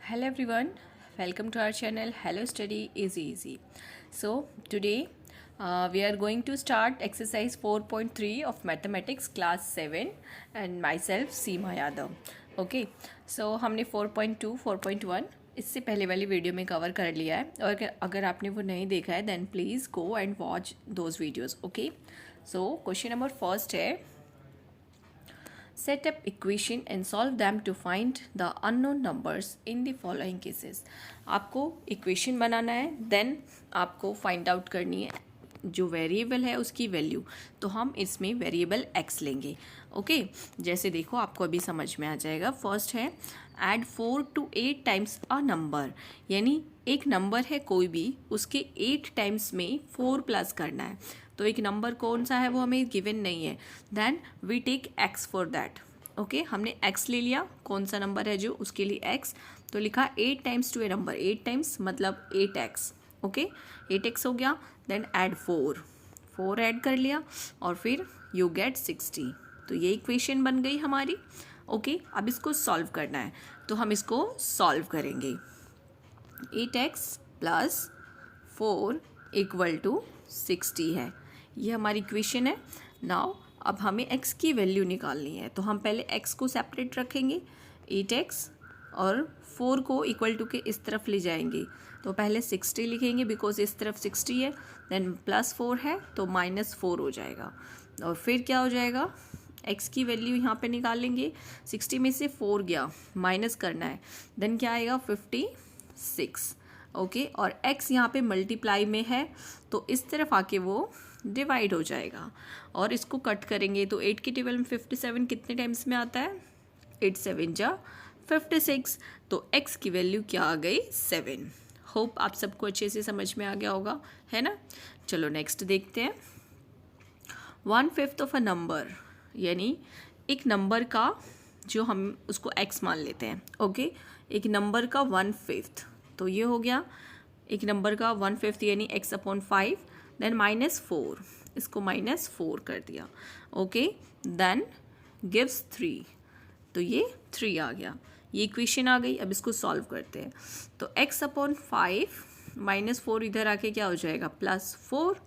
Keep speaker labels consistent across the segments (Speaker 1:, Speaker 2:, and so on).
Speaker 1: Hello everyone, welcome to our channel Hello Study Easy Easy. So today we are going to start exercise 4.3 of mathematics class 7 and myself Seema Yadav. Okay, so हमने 4.2, 4.1 इससे पहले वाली video में cover कर लिया है और अगर आपने वो नहीं देखा है then please go and watch those videos. Okay, so question number first है set up equation and solve them to find the unknown numbers in the following cases. आपको इक्वेशन बनाना है, देन आपको फाइंड आउट करनी है जो variable है उसकी value. तो हम इसमें वेरिएबल x लेंगे. ओके, जैसे देखो आपको अभी समझ में आ जाएगा. फर्स्ट है add 4 to 8 times a number, यानी एक नंबर है कोई भी, उसके 8 टाइम्स में 4 प्लस करना है. तो एक नंबर कौन सा है वो हमें गिवन नहीं है, then we take x for that. Okay, हमने x ले लिया, कौन सा नंबर है जो उसके लिए x, तो लिखा 8 times to a number, 8 times मतलब 8x. ओके, 8x हो गया, देन ऐड 4 ऐड कर लिया और फिर यू गेट 60. तो ये इक्वेशन बन गई हमारी. ओके, अब इसको सॉल्व करना है, तो हम इसको सॉल्व करेंगे. 8x प्लस 4 इक्वल टू 60 है, ये हमारी इक्वेशन है. नाउ अब हमें x की वैल्यू निकालनी है, तो हम पहले x को सेपरेट रखेंगे, 8x, और 4 को इक्वल टू के इस तरफ ले जाएंगे. तो पहले 60 लिखेंगे बिकॉज इस तरफ 60 है, देन प्लस 4 है तो -4 हो जाएगा. और फिर क्या हो जाएगा, x की वैल्यू यहाँ पे निकालेंगे, 60 में से 4 गया, माइनस करना है, देन क्या आएगा 56. ओके, और x यहाँ पे मल्टीप्लाई में है तो इस तरफ आके वो डिवाइड हो जाएगा. और इसको कट करेंगे तो 8 की टेबल में 57 कितने टाइम्स में आता है, 8 7 जा 56. तो x की वैल्यू क्या आ गई, 7. होप आप सबको अच्छे से समझ में आ गया होगा, है ना. चलो नेक्स्ट देखते हैं. 1/5 ऑफ अ नंबर, यानी एक नंबर का जो हम उसको x मान लेते हैं. ओके, एक नंबर का 1/5, तो ये हो गया एक नंबर का 1/5 यानी x/5, देन -4, इसको -4 कर दिया. ओके, देन गिव्स 3, तो ये 3 आ गया, ये इक्वेशन आ गई. अब इसको सॉल्व करते हैं, तो x/5 -4 इधर आके क्या हो जाएगा, +4.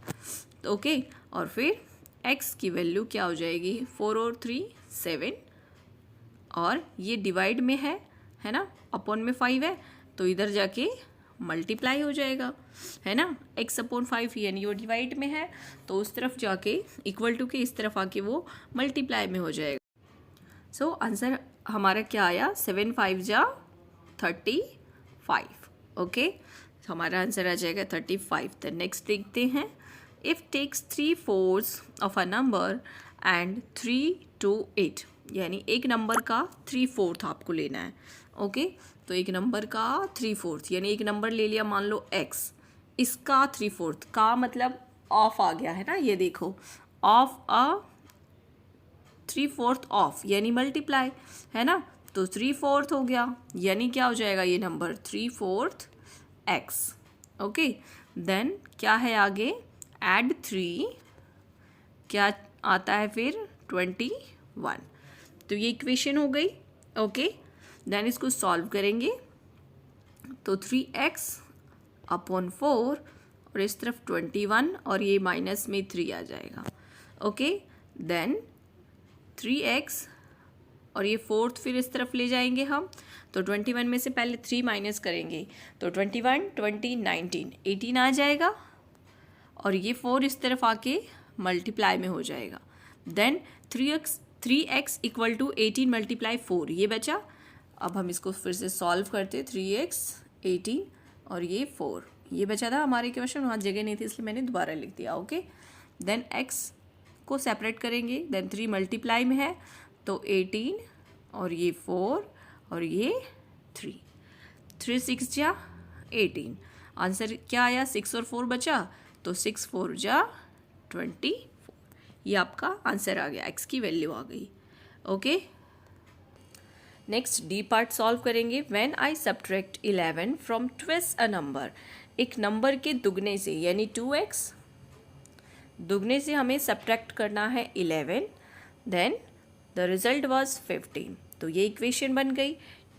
Speaker 1: ओके, और फिर x की वैल्यू क्या हो जाएगी, 4 और 3 7, और ये डिवाइड में है ना, अपॉन में 5 है तो इधर जाके मल्टीप्लाई हो जाएगा, है ना. x/5 यानी वो डिवाइड में है तो उस तरफ जाके इक्वल टू के इस तरफ आके वो मल्टीप्लाई में हो जाएगा. सो आंसर हमारा क्या आया, 7 5 जा 35. ओके, हमारा आंसर आ जाएगा 35. तो नेक्स्ट देखते हैं. If takes 3/4 of a number and 3 to 8, यानी एक नंबर का 3/4 आपको लेना है. ओके, तो एक नंबर का 3/4 यानी एक नंबर ले लिया, मान लो x, इसका 3/4 का मतलब ऑफ आ गया है ना, ये देखो ऑफ अ 3/4 ऑफ यानी मल्टीप्लाई, है ना. तो 3/4 हो गया, यानी क्या हो जाएगा ये नंबर 3/4 x. ओके, देन क्या है आगे, ऐड 3, क्या आता है फिर 21. तो ये इक्वेशन हो गई. ओके, देन इसको सॉल्व करेंगे तो 3x/4 और इस तरफ 21 और ये माइनस में 3 आ जाएगा. ओके, देन 3x और ये 4 फिर इस तरफ ले जाएंगे हम, तो 21 में से पहले 3 माइनस करेंगे तो 21 20 19 18 आ जाएगा, और ये 4 इस तरफ आके मल्टीप्लाई में हो जाएगा. देन 3x इक्वल टू 18 × 4, ये बचा. अब हम इसको फिर से सॉल्व करते, 3x 18 और ये 4, ये बचा था हमारे क्वेश्चन, वहाँ जगह नहीं थी इसलिए मैंने दोबारा लिख दिया. ओके, देन x को सेपरेट करेंगे, देन 3 मल्टीप्लाई में है तो 18 और ये 4 और ये 3 6 जा 18. आंसर क्या आया, 6 और 4 बचा तो 6 4 जा 24. ये आपका आंसर आ गया, x की वैल्यू आ गई. Okay, next D part solve करेंगे. When I subtract 11 from twice a number, एक नंबर के दुगने से यानी 2x, दुगने से हमें सब्ट्रैक्ट करना है 11, देन द रिजल्ट वाज 15. तो ये इक्वेशन बन गई,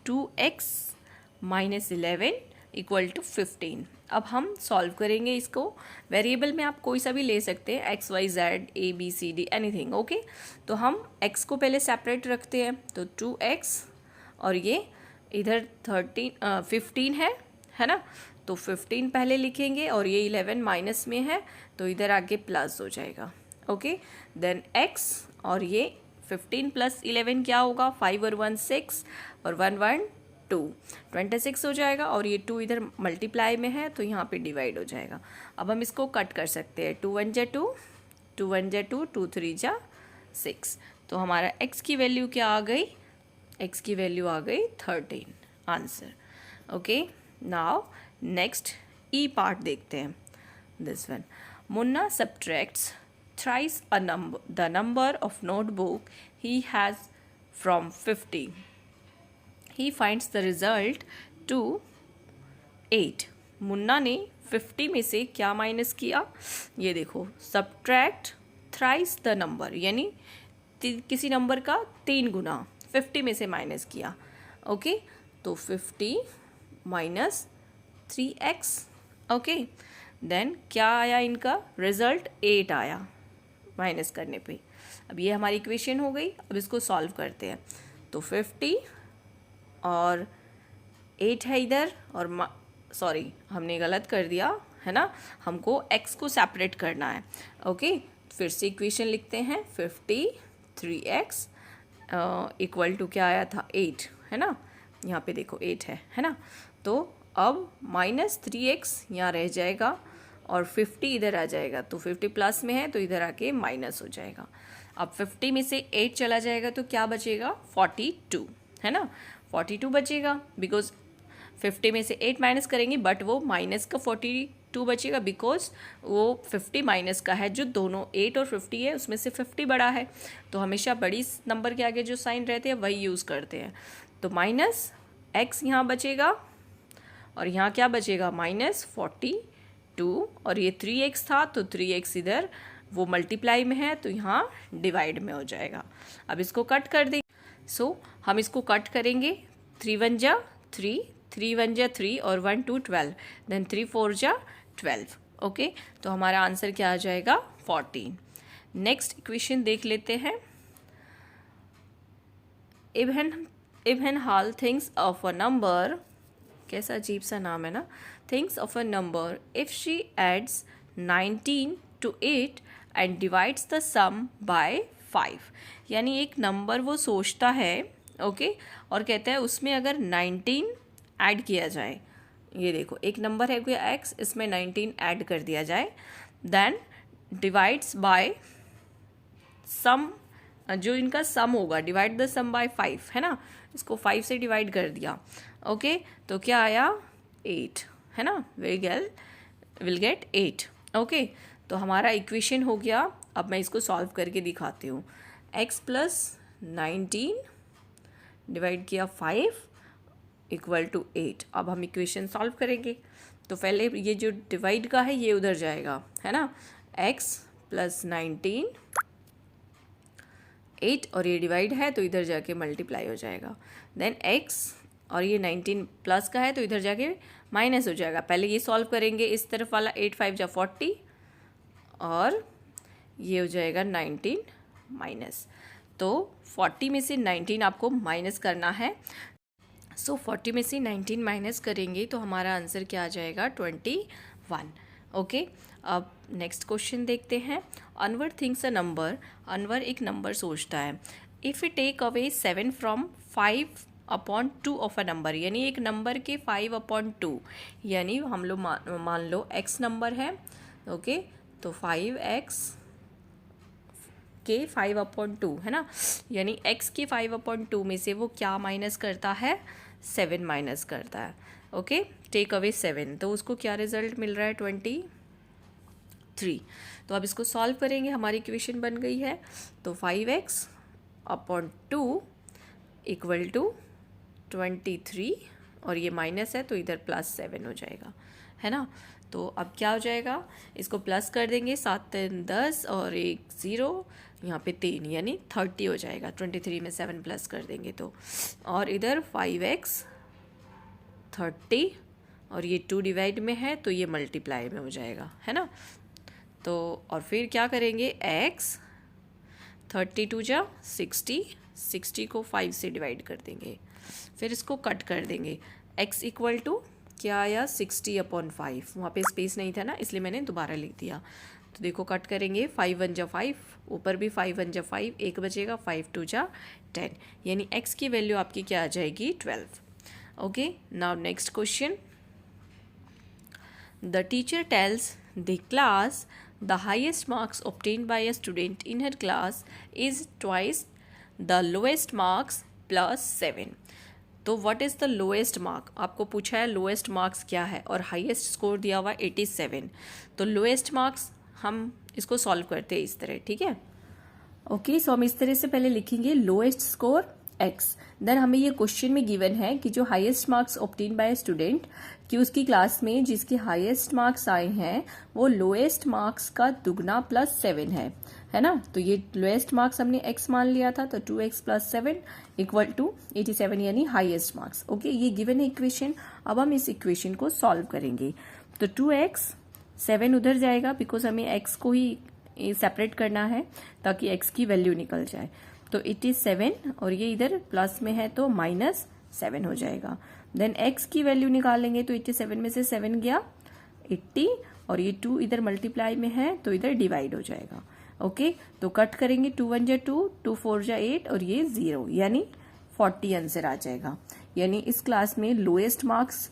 Speaker 1: 2x -11 इक्वल टू 15। अब हम सॉल्व करेंगे इसको। वेरिएबल में आप कोई सा भी ले सकते हैं, X Y Z A B C D anything, okay. तो हम x को पहले सेपरेट रखते हैं, तो 2x और ये इधर 15 है ना, तो 15 पहले लिखेंगे और ये 11 माइनस में है तो इधर आगे प्लस हो जाएगा, ओके। देन x और ये 15 प्लस 11 क्या होगा, 5 और 1 6 और 1 1 2, 26 हो जाएगा और ये 2 इधर मल्टीप्लाई में है तो यहाँ पे डिवाइड हो जाएगा। अब हम इसको कट कर सकते हैं, 2 1 जा 2, 2 1 जा 2, 2 3 जा 6। तो हमारा x की वैल्यू क्या आ गई, x की वैल्यू आ गई 13, answer, okay. Now next E part देखते हैं, this one. Munna subtracts thrice the number of notebook he has from 50. He finds the result to 8. Munna ने 50 में से क्या माइनस किया, ये देखो, सब्ट्रैक्ट थ्राइस द नंबर, यानी किसी नंबर का 3 गुना 50 में से माइनस किया, ओके। तो 50 माइनस 3x, ओके। देन क्या आया, इनका रिजल्ट 8 आया माइनस करने पे। अब ये हमारी इक्वेशन हो गई। अब इसको सॉल्व करते हैं, तो 50 और 8 है इधर, और सॉरी हमने गलत कर दिया है ना, हमको x को सेपरेट करना है, ओके। फिर से इक्वेशन लिखते हैं, 53x इक्वल टू क्या आया था, 8 है ना, यहाँ पे देखो 8 है ना। तो अब -3x यहाँ रह जाएगा और 50 इधर आ जाएगा, तो 50 प्लस में है तो इधर आके माइनस हो जाएगा। अब 50 में से 8 चला जाएगा तो क्या बचेगा, 42 है ना, 42 बचेगा, बिकॉज 50 में से 8 माइनस करेंगे बट वो माइनस का 42 बचेगा, बिकॉज वो 50 माइनस का है, जो दोनों 8 और 50 है उसमें से 50 बड़ा है, तो हमेशा बड़ी नंबर के आगे जो साइन रहते हैं वही यूज़ करते हैं। तो माइनस x यहाँ बचेगा और यहाँ क्या बचेगा, -42, और ये 3x था तो 3x इधर वो मल्टीप्लाई में है तो यहाँ डिवाइड में हो जाएगा। अब इसको कट कर देंगे, सो हम इसको कट करेंगे, 3 1 जा 3, 3 1 जा 3 और 1 2 12, देन 3 4 जा 12, ओके। तो हमारा आंसर क्या आ जाएगा, 14। नेक्स्ट इक्वेशन देख लेते हैं। Ibenhal thinks of a number, कैसा अजीब सा नाम है ना, thinks of a number if she adds 19 to 8 and divides the sum by 5, यानी एक नंबर वो सोचता है, ओके, और कहता है उसमें अगर 19 ऐड किया जाए, ये देखो एक नंबर है कोई x, इसमें 19 ऐड कर दिया जाए, देन डिवाइड्स बाय सम, जो इनका सम होगा, डिवाइड द सम बाय 5 है ना, इसको 5 से डिवाइड कर दिया, ओके। तो क्या आया, 8 है ना, विल गेट 8, ओके। तो हमारा इक्वेशन हो गया। अब मैं इसको सॉल्व करके दिखाती हूँ, x प्लस 19 डिवाइड किया 5 इक्वल टू 8। अब हम इक्वेशन सॉल्व करेंगे, तो पहले ये जो डिवाइड का है ये उधर जाएगा, है ना, x प्लस 19 8 और ये डिवाइड है तो इधर जाके मल्टीप्लाई हो जाएगा, देन x और ये 19 प्लस का है तो इधर जाके माइनस हो जाएगा। पहले ये सॉल्व करेंगे, इस तरफ वाला 8 5 जा 40 और ये हो जाएगा 19 माइनस, तो 40 में से 19 आपको माइनस करना है, सो 40 में से 19 माइनस करेंगे तो हमारा आंसर क्या आ जाएगा, 21, ओके। अब नेक्स्ट क्वेश्चन देखते हैं। Anwar thinks a number, Anwar एक नंबर सोचता है, if you take away 7 from 5/2 of a number, यानी एक नंबर के 5/2, यानी हम लोग मान लो x नंबर है, ओके, तो 5x के 5/2 है ना, यानी x के 5/2 में से वो क्या माइनस करता है, 7 माइनस करता है, ओके। टेक अवे 7, तो उसको क्या रिजल्ट मिल रहा है, 23। तो अब इसको सॉल्व करेंगे, हमारी इक्वेशन बन गई है, तो 5x/2 इक्वल टू 23 और ये माइनस है तो इधर +7 हो जाएगा, है ना। तो अब क्या हो जाएगा, इसको प्लस कर देंगे, 7 3 10 और 1 0, यहाँ पे 3 यानी 30 हो जाएगा, 23 में 7 प्लस कर देंगे तो, और इधर 5x 30 और ये 2 डिवाइड में है तो ये मल्टीप्लाई में हो जाएगा, है ना। तो और फिर क्या करेंगे, x 32 जा 60 को 5 से डिवाइड कर देंगे, फिर इसको कट कर देंगे। x इक्वल टू क्या आया, 60/5, वहाँ पे स्पेस नहीं था ना इसलिए मैंने दोबारा लिख दिया। तो देखो कट करेंगे, 5 1 जा 5, ऊपर भी 5 1 जा 5, एक बचेगा, 5 2 जा 10, यानी x की वैल्यू आपकी क्या आ जाएगी, 12। Okay, now next question. The teacher tells the class the highest marks obtained by a student in her class is twice the lowest marks plus 7। तो what is the lowest mark, आपको पूछा है lowest marks क्या है और highest score दिया हुआ 87। तो लोएस्ट मार्क्स हम इसको सॉल्व करते हैं इस तरह, ठीक है। ओके, सो हम इस तरह से पहले लिखेंगे लोएस्ट स्कोर x, देन हमें ये क्वेश्चन में गिवन है कि जो highest marks obtain bye student, कि उसकी क्लास में जिसके हाईएस्ट मार्क्स आए हैं वो लोएस्ट मार्क्स का दुगना प्लस 7 है ना। तो ये लोएस्ट मार्क्स हमने x मान लिया था, तो 2x प्लस 7 इक्वल टू 87 यानी हाईएस्ट मार्क्स। ओके, ये गिवन है इक्वेशन। अब हम इस इक्वेशन को सॉल्व करेंगे। तो 2x 7 उधर जाएगा बिकॉज हमें x को ही सेपरेट करना है ताकि x की वैल्यू निकल जाए। तो 87 और ये इधर प्लस में है तो -7 हो जाएगा। देन x की वैल्यू निकालेंगे तो 87 में से 7 गया 80 और ये 2 इधर मल्टीप्लाई में है तो इधर डिवाइड हो जाएगा। ओके, तो कट करेंगे, 2 1 जा 2, 2 4 जा 8 और ये 0 यानी 40 आंसर आ जाएगा। यानी इस क्लास में लोएस्ट मार्क्स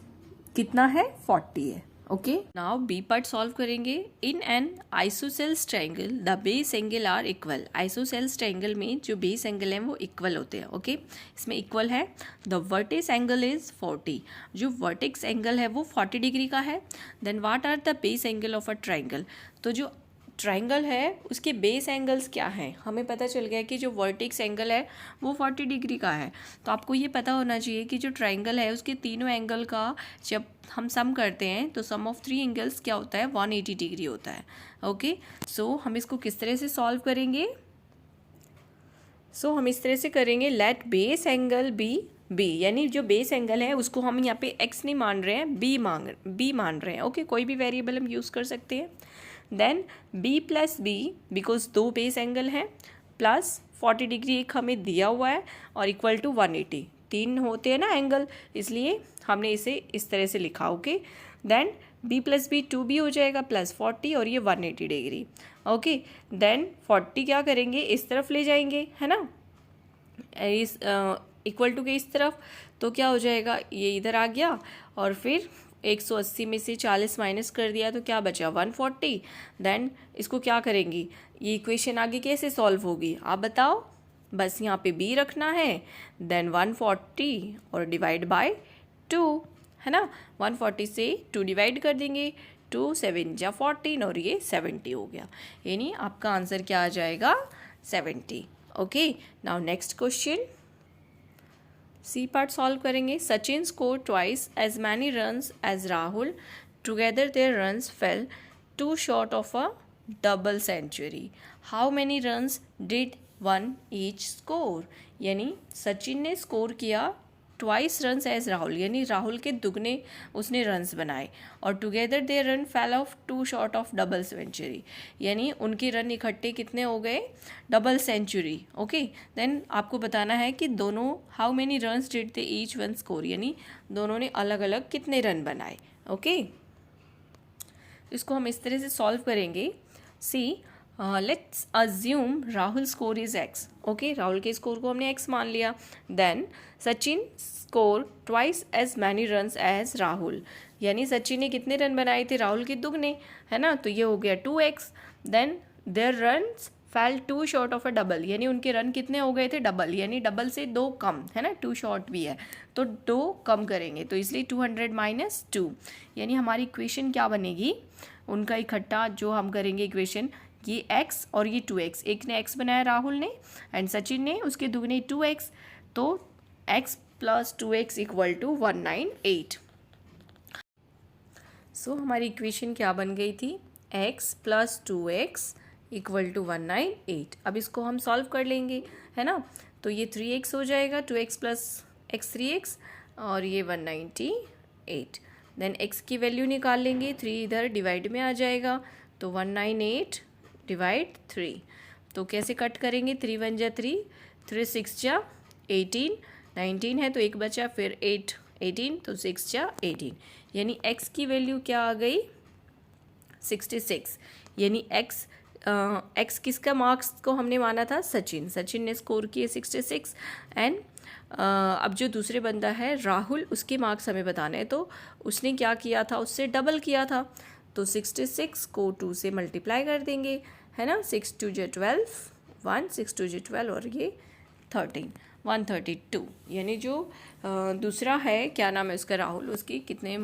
Speaker 1: कितना है, 40 है। Okay, now B part solve करेंगे। In an isosceles triangle the base angle are equal. Isosceles triangle में जो बेस एंगल हैं वो इक्वल होते हैं। ओके, इसमें इक्वल है। द वर्टेक्स एंगल इज 40, जो वर्टेक्स एंगल है वो 40 डिग्री का है। Then what are the base angle of a triangle, तो जो ट्रायंगल है उसके बेस एंगल्स क्या हैं, हमें पता चल गया कि जो वर्टेक्स एंगल है वो 40 डिग्री का है। तो आपको ये पता होना चाहिए कि जो ट्रायंगल है उसके तीनों एंगल का जब हम सम करते हैं तो सम ऑफ 3 एंगल्स क्या होता है, 180 डिग्री होता है। ओके, सो हम इसको किस तरह से सॉल्व करेंगे, हम इस तरह से करेंगे, लेट बेस एंगल बी, यानी जो बेस एंगल है उसको हम यहाँ पे x नहीं मान रहे हैं, b मान रहे हैं। ओके, कोई भी वेरिएबल हम यूज़ कर सकते हैं। देन b plus B, because 2 base angle हैं, प्लस 40 डिग्री एक हमें दिया हुआ है और इक्वल टू 180, 3 होते हैं ना एंगल, इसलिए हमने इसे इस तरह से लिखा। Okay, then b plus B 2b हो जाएगा प्लस 40 और ये 180 डिग्री। ओके, देन 40 क्या करेंगे, इस तरफ ले जाएंगे, है ना, इस इक्वल टू के इस तरफ, तो क्या हो जाएगा, ये इधर आ गया और फिर 180 में से 40 माइनस कर दिया तो क्या बचा, 140। देन इसको क्या करेंगी, ये इक्वेशन आगे कैसे सॉल्व होगी आप बताओ, बस यहाँ पे b रखना है, देन 140 और डिवाइड बाय 2, है ना। 140 से 2 डिवाइड कर देंगे, 2 7 जा 14 और ये 70 हो गया, यानी आपका आंसर क्या आ जाएगा, 70। Okay, now next question, C part solve करेंगे। Sachin score twice as many runs as Rahul, together their runs fell two short of a double century, how many runs did one each score. यानी सचिन ने score किया twice runs as Rahul, यानी राहुल के दुगने उसने runs बनाए, और together they ran fell of 2 short of double century, यानी उनके रन इकट्ठे कितने हो गए, डबल सेंचुरी। ओके, देन आपको बताना है कि दोनों how many runs did they each one score, यानी दोनों ने अलग अलग कितने रन बनाए। ओके, इसको हम इस तरह से सॉल्व करेंगे। See let's assume Rahul score is x। Okay, Rahul के स्कोर को हमने x मान लिया। Then Sachin score twice as many runs as Rahul, यानी सचिन ने कितने रन बनाए थे, राहुल के दुगने, है ना, तो ये हो गया 2x। Then their runs fell 2 short of a double, यानी उनके रन कितने हो गए थे, डबल, यानी डबल से 2 कम, है ना, 2 शॉर्ट भी है तो 2 कम करेंगे, तो इसलिए 200 माइनस 2, यानी हमारी इक्वेशन क्या बनेगी, उनका इकट्ठा जो हम करेंगे इक्वेशन, ये x और ये 2x, एक ने x बनाया राहुल ने एंड सचिन ने उसके दुगने 2x, तो x plus 2x equal to 198। So हमारी इक्वेशन क्या बन गई थी, x plus 2x equal to 198। अब इसको हम सॉल्व कर लेंगे, है ना, तो ये 3x हो जाएगा, 2x प्लस x 3x और ये 198 8। देन x की वैल्यू निकाल लेंगे, 3 इधर डिवाइड में आ जाएगा, तो 198 डिवाइड 3। तो कैसे कट करेंगे, 3 1 जा 3, 3 6 जा 18, 19 है तो एक बचा, फिर 8 18, तो 6 जा 18, यानी x की वैल्यू क्या आ गई 66। यानी x किसका मार्क्स को हमने माना था, सचिन ने स्कोर किए 66। एंड अब जो दूसरे बंदा है राहुल, उसके मार्क्स हमें बताने हैं, तो उसने क्या किया था, उससे डबल किया था, तो 66 को 2 से मल्टीप्लाई कर देंगे, है ना। 6 2 जा 12, 1 6 2 जा 12 और ये 13, 132। यानी जो दूसरा है, क्या नाम है उसका, राहुल, उसकी कितने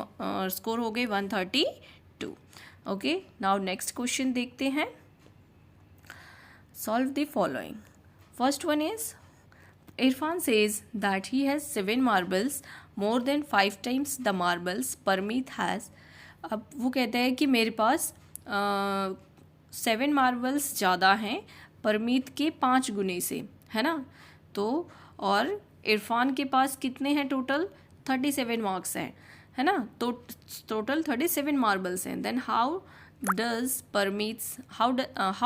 Speaker 1: स्कोर हो गए 132। ओके, नाउ नेक्स्ट क्वेश्चन देखते हैं। Solve the following. First one is, Irfan says that he has 7 marbles, more than 5 times the marbles Parmeet has. अब वो कहता है कि मेरे पास 7 मार्बल्स ज़्यादा हैं परमीत के 5 गुने से, है ना। तो और इरफान के पास कितने हैं टोटल, 37 मार्क्स हैं, है ना। तो टोटल 37 मार्बल्स हैं। Then how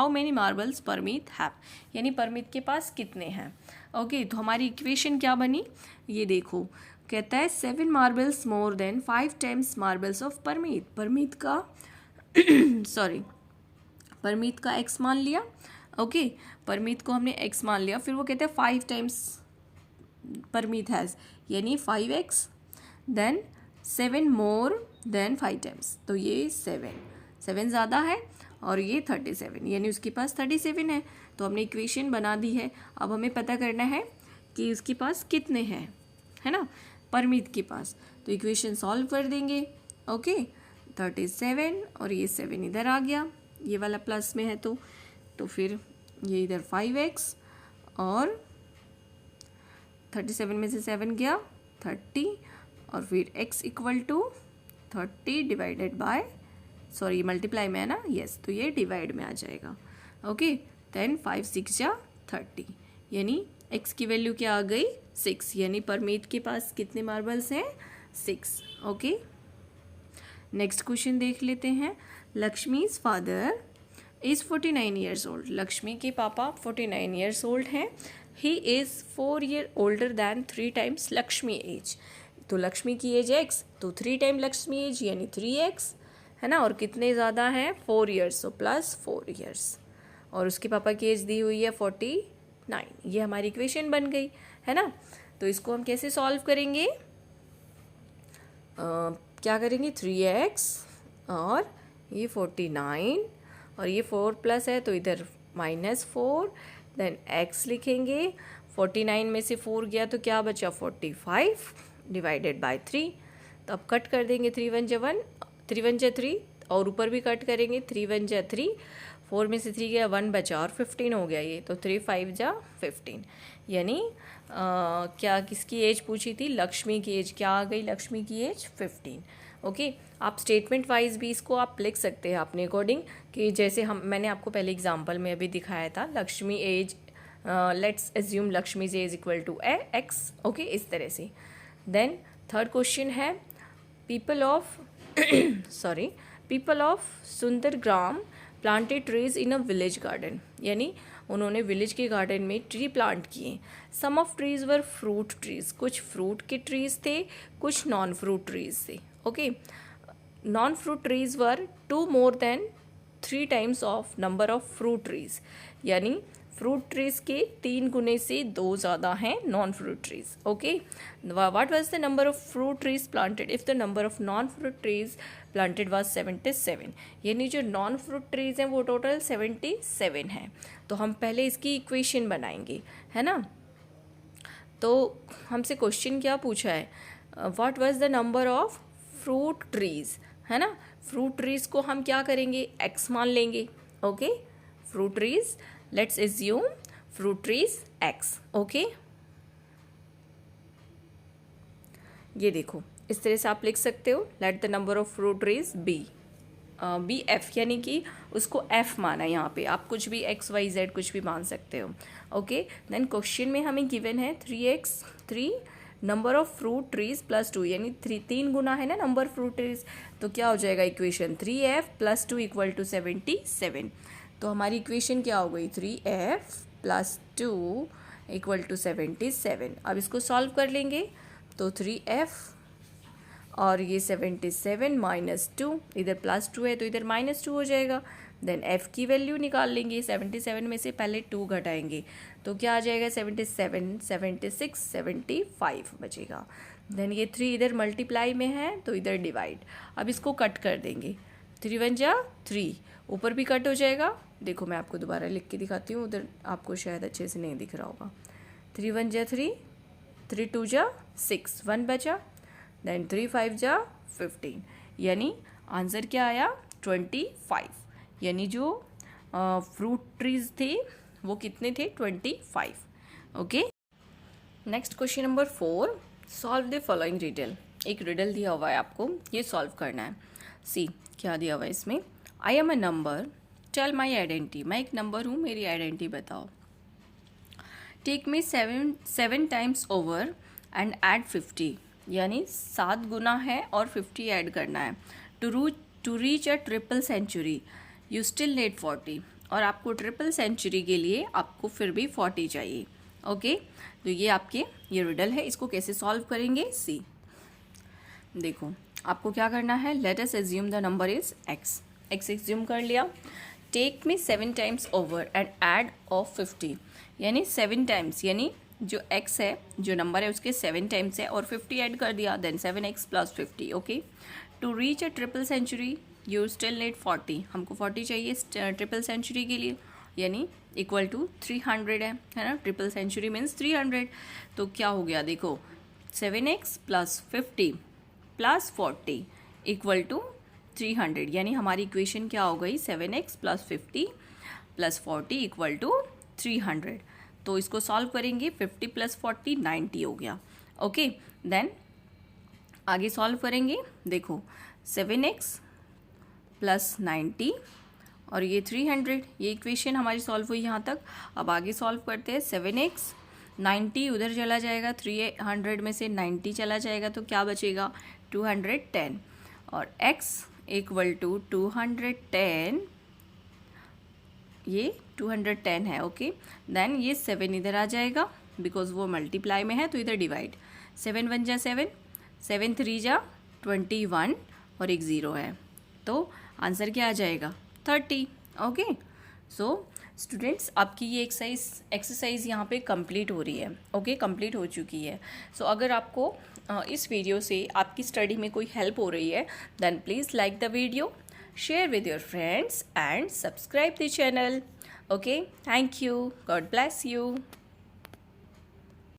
Speaker 1: many marbles Parmeet have, यानी परमीत के पास कितने हैं। ओके, तो हमारी इक्वेशन क्या बनी, ये देखो, कहता है 7 marbles more than 5 times marbles of Parmeet. Parmeet का परमीत का x मान लिया। ओके, परमीत को हमने x मान लिया, फिर वो कहते हैं 5 टाइम्स परमीत हैज़, यानी 5x, then 7 more than 5 times, तो ये 7 ज़्यादा है और ये 37, यानी उसके पास 37 है। तो हमने इक्वेशन बना दी है। अब हमें पता करना है कि उसके पास कितने हैं, है ना, परमीत के पास। तो इक्वेशन सॉल्व कर देंगे। ओके, 37 और ये 7 इधर आ गया, ये वाला प्लस में है, तो फिर ये इधर 5x और 37 में से 7 गया 30, और फिर x इक्वल टू 30 डिवाइडेड बाय, सॉरी मल्टीप्लाई में है ना, यस, तो ये डिवाइड में आ जाएगा। ओके, देन 5 6 जा 30, यानी x की वैल्यू क्या आ गई 6, यानी परमीत के पास कितने मार्बल्स हैं 6। ओके, नेक्स्ट क्वेश्चन देख लेते हैं। Lakshmi's father is 49 years old. Lakshmi के पापा 49 ईयर्स ओल्ड हैं। He is 4 year older than 3 times Lakshmi age. तो लक्ष्मी की एज x, तो 3 टाइम लक्ष्मी एज यानी 3x, है ना। और कितने ज़्यादा हैं 4 ईयर्स, तो प्लस 4 ईयर्स, और उसके पापा की एज दी हुई है 49। ये हमारी इक्वेशन बन गई, है ना। तो इसको हम कैसे सॉल्व करेंगे, क्या करेंगे, 3x और ये 49 और ये 4 प्लस है तो इधर -4, देन x लिखेंगे। 49 में से 4 गया तो क्या बचा 45 डिवाइडेड बाय 3। तो अब कट कर देंगे, 3 1 जा 1, 3 1 जा 3, और ऊपर भी कट करेंगे, 3 1 जा 3, 4 में से 3 गया 1 बचा और 15 हो गया ये, तो 3 5 जा 15, यानी क्या किसकी एज पूछी थी, लक्ष्मी की एज क्या आ गई, लक्ष्मी की एज 15। ओके, आप स्टेटमेंट वाइज भी इसको आप लिख सकते हैं अपने अकॉर्डिंग, कि जैसे मैंने आपको पहले एग्जांपल में अभी दिखाया था, Lakshmi age, let's assume Lakshmi's age equal to x. Okay, इस तरह से। देन थर्ड क्वेश्चन है, people of Sundargram planted trees in a village garden, यानी उन्होंने विलेज के गार्डन में ट्री प्लांट किए। Some of trees were fruit trees, कुछ फ्रूट के ट्रीज थे, कुछ नॉन फ्रूट ट्रीज थे। Okay, non fruit trees were 2 more than 3 times of number of fruit trees, यानी फ्रूट ट्रीज के 3 गुने से 2 ज़्यादा हैं non fruit trees. Okay, what was the number of fruit trees planted if the number of non fruit trees planted was 77, यानी जो non fruit trees हैं वो टोटल 77 हैं। तो हम पहले इसकी इक्वेशन बनाएंगे, है ना। तो हमसे क्वेश्चन क्या पूछा है, what was the number of fruit trees, है ना। फ्रूट ट्रीज को हम क्या करेंगे, x मान लेंगे। Okay, fruit trees, let's assume fruit trees x। Okay, ये देखो इस तरह से आप लिख सकते हो, let the number of fruit trees be F, यानी कि उसको f माना। यहाँ पे आप कुछ भी x y z कुछ भी मान सकते हो। ओके, देन क्वेश्चन में हमें गिवन है 3x 3 number of fruit trees plus 2, यानी 3 गुना है ना नंबर फ्रूट ट्रीज, तो क्या हो जाएगा इक्वेशन 3f + 2 = 77। तो हमारी इक्वेशन क्या हो गई 3f + 2 = 77। अब इसको सॉल्व कर लेंगे तो 3f और ये 77 - 2, इधर +2 है तो इधर -2 हो जाएगा। देन f की वैल्यू निकाल लेंगे, 77 में से पहले 2 घटाएंगे तो क्या आ जाएगा 77, 76, 75 बचेगा। देन ये 3 इधर मल्टीप्लाई में है तो इधर डिवाइड। अब इसको कट कर देंगे, 3 × 1 = 3, ऊपर भी कट हो जाएगा। देखो मैं आपको दोबारा लिख के दिखाती हूँ, उधर आपको शायद अच्छे से नहीं दिख रहा होगा। 3 × 1 = 3, 3 × 2 = 6, 1 बचा। देन 3 × 5 = 15, यानी आंसर क्या आया 25, यानी जो फ्रूट ट्रीज थे वो कितने थे 25। Okay, next question number 4, solve the following riddle. एक रिडल दिया हुआ है आपको, ये सॉल्व करना है। सी क्या दिया हुआ है इसमें, I am a number, tell my identity. मैं एक नंबर हूँ, मेरी आइडेंटिटी बताओ। Take me 7 times over and add 50, यानी 7 गुना है और 50 ऐड करना है। To reach a triple century you still need 40, और आपको ट्रिपल सेंचुरी के लिए आपको फिर भी 40 चाहिए। ओके, तो ये आपके ये रिडल है, इसको कैसे सॉल्व करेंगे सी। देखो आपको क्या करना है, let us assume the number is x assume कर लिया। Take me 7 times over and add of 50, यानी 7 टाइम्स, यानी जो x है जो नंबर है उसके 7 टाइम्स है और 50 ऐड कर दिया, then 7x + 50। Okay, to reach a triple century you still need 40, हमको 40 चाहिए ट्रिपल सेंचुरी के लिए, यानी इक्वल टू 300 है ना। ट्रिपल सेंचुरी मीन्स 300, तो क्या हो गया देखो 7x + 50 + 40 = 300, यानी हमारी इक्वेशन क्या हो गई 7x + 50 + 40 = 300। तो इसको सॉल्व करेंगे, 50 + 40 90 हो गया। ओके, देन आगे सॉल्व करेंगे, देखो 7x + 90 और ये 300, ये इक्वेशन हमारी सॉल्व हुई यहाँ तक। अब आगे सॉल्व करते हैं, 7x 90 उधर चला जाएगा, 300 में से 90 चला जाएगा तो क्या बचेगा 210, और x = 210, ये 210 है। ओके, देन ये 7 इधर आ जाएगा बिकॉज वो मल्टीप्लाई में है तो इधर डिवाइड। 7 × 1 = 7, 7 × 3 = 21 और एक 0 है, तो आंसर क्या आ जाएगा 30। ओके, सो स्टूडेंट्स आपकी ये एक्सरसाइज यहाँ पे कंप्लीट हो रही है। ओके, कंप्लीट हो चुकी है। सो अगर आपको इस वीडियो से आपकी स्टडी में कोई हेल्प हो रही है then please like the video, share with your friends and subscribe the channel. Okay, thank you. God bless you.